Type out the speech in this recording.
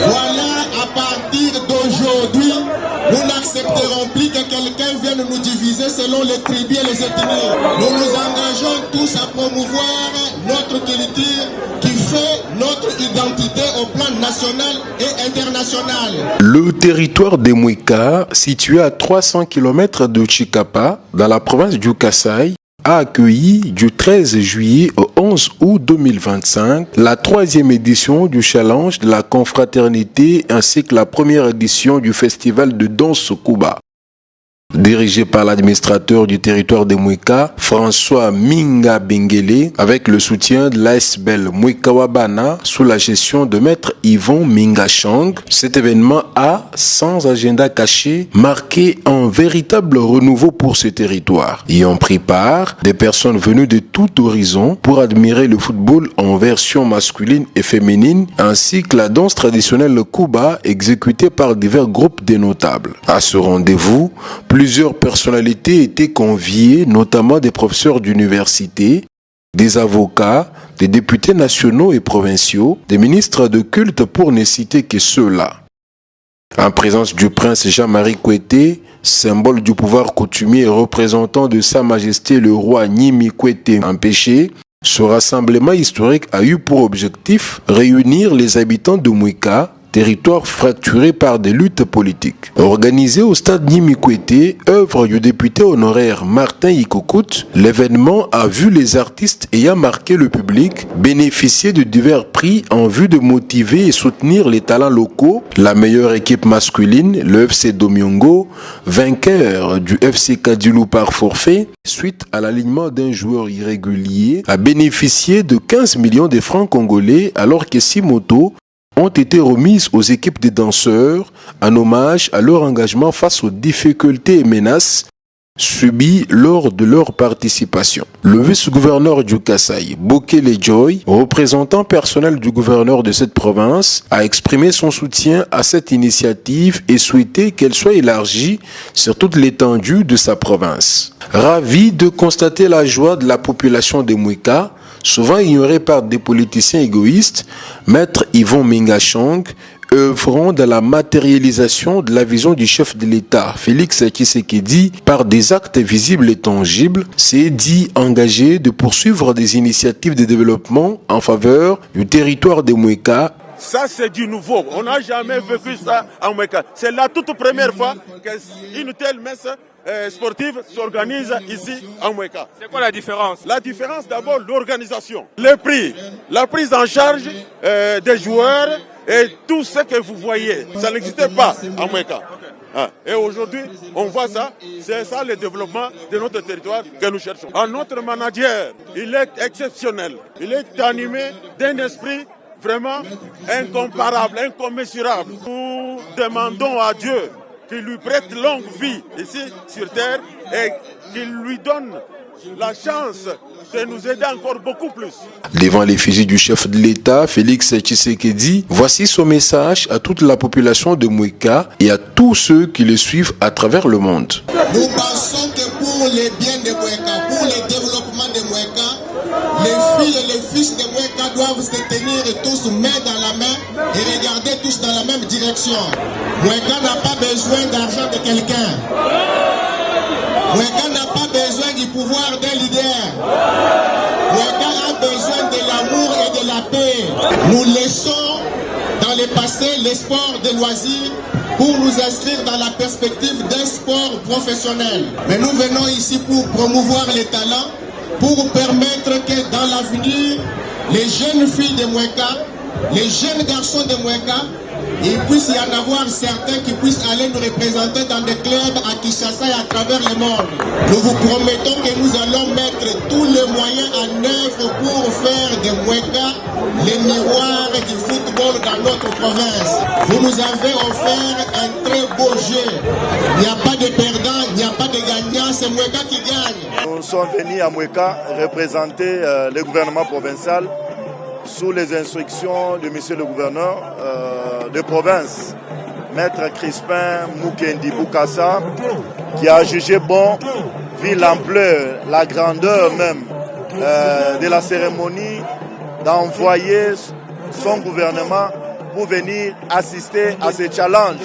Voilà, à partir d'aujourd'hui, nous n'accepterons plus que quelqu'un vienne nous diviser selon les tribus et les ethnies. Nous nous engageons tous à promouvoir notre culture qui fait notre identité au plan national et international. Le territoire des Mouika, situé à 300 km de Chikapa, dans la province du Kasaï, a accueilli du 13 juillet au 11 août 2025 la 3e édition du challenge de la confraternité ainsi que la première édition du festival de danse Kuba. Dirigé par l'administrateur du territoire des Mouika, François Minga Bengele, avec le soutien de l'ASBEL Mouika-Wabana sous la gestion de maître Yvon Mingachang, cet événement a, sans agenda caché, marqué un véritable renouveau pour ce territoire. Y ont pris part des personnes venues de tout horizon pour admirer le football en version masculine et féminine, ainsi que la danse traditionnelle Kuba exécutée par divers groupes de notables. À ce rendez-vous, plusieurs personnalités étaient conviées, notamment des professeurs d'université, des avocats, des députés nationaux et provinciaux, des ministres de culte pour ne citer que ceux-là. En présence du prince Jean-Marie Kouété, symbole du pouvoir coutumier et représentant de Sa Majesté le roi Nyimi Kouété empêché, ce rassemblement historique a eu pour objectif réunir les habitants de Mouika, territoire fracturé par des luttes politiques. Organisé au stade Nyimi Kouété, œuvre du député honoraire Martin Ikokout, l'événement a vu les artistes ayant marqué le public bénéficier de divers prix en vue de motiver et soutenir les talents locaux. La meilleure équipe masculine, le FC Domiongo, vainqueur du FC Kadilou par forfait, suite à l'alignement d'un joueur irrégulier, a bénéficié de 15 millions de francs congolais alors que 6 motos ont été remises aux équipes des danseurs en hommage à leur engagement face aux difficultés et menaces subies lors de leur participation. Le vice-gouverneur du Kasaï, Bokele Joy, représentant personnel du gouverneur de cette province, a exprimé son soutien à cette initiative et souhaité qu'elle soit élargie sur toute l'étendue de sa province. Ravi de constater la joie de la population de Mouika, souvent ignorée par des politiciens égoïstes, maître Yvon Mingachang, œuvrant dans la matérialisation de la vision du chef de l'État, Félix Tshisekedi, par des actes visibles et tangibles, s'est dit engagé de poursuivre des initiatives de développement en faveur du territoire de Mouika. Ça, c'est du nouveau. On n'a jamais vécu ça en Mouika. C'est la toute première fois qu'une telle messe sportive s'organise ici en Mouika. C'est quoi la différence? La différence, d'abord, l'organisation, les prix, la prise en charge des joueurs et tout ce que vous voyez. Ça n'existait pas en Mouika. Et aujourd'hui, on voit ça. C'est ça le développement de notre territoire que nous cherchons. Notre manager, il est exceptionnel. Il est animé d'un esprit vraiment incomparable, incommensurable. Nous demandons à Dieu qu'il lui prête longue vie ici sur terre et qu'il lui donne la chance de nous aider encore beaucoup plus. Devant l'effigie du chef de l'État, Félix Tshisekedi, voici son message à toute la population de Mouika et à tous ceux qui le suivent à travers le monde. Nous pensons que pour le bien de Mouika, pour le développement de Mouika, les filles et les fils de Mouika doivent se tenir tous main dans la main et regarder tous dans la même direction. Mouika n'a pas besoin d'argent de quelqu'un. Mouika n'a pas besoin du pouvoir d'un leader. Mouika a besoin de l'amour et de la paix. Nous laissons dans le passé les sports de loisirs pour nous inscrire dans la perspective d'un sport professionnel. Mais nous venons ici pour promouvoir les talents, pour permettre que dans l'avenir, les jeunes filles de Mouika, les jeunes garçons de Mouika, il puisse y en avoir certains qui puissent aller nous représenter dans des clubs à Kinshasa et à travers le monde. Nous vous promettons que nous allons mettre tous les moyens en œuvre pour faire de Mouika les miroirs du football dans notre province. Vous nous avez offert un très beau jeu. Il n'y a pas de perdants, il n'y a pas de gagnants, c'est Mouika qui gagne. Nous sommes venus à Mouika représenter le gouvernement provincial sous les instructions de monsieur le gouverneur de province, maître Crispin Mukendi Boukassa, qui a jugé bon, vu l'ampleur, la grandeur même de la cérémonie, d'envoyer son gouvernement pour venir assister à ce challenge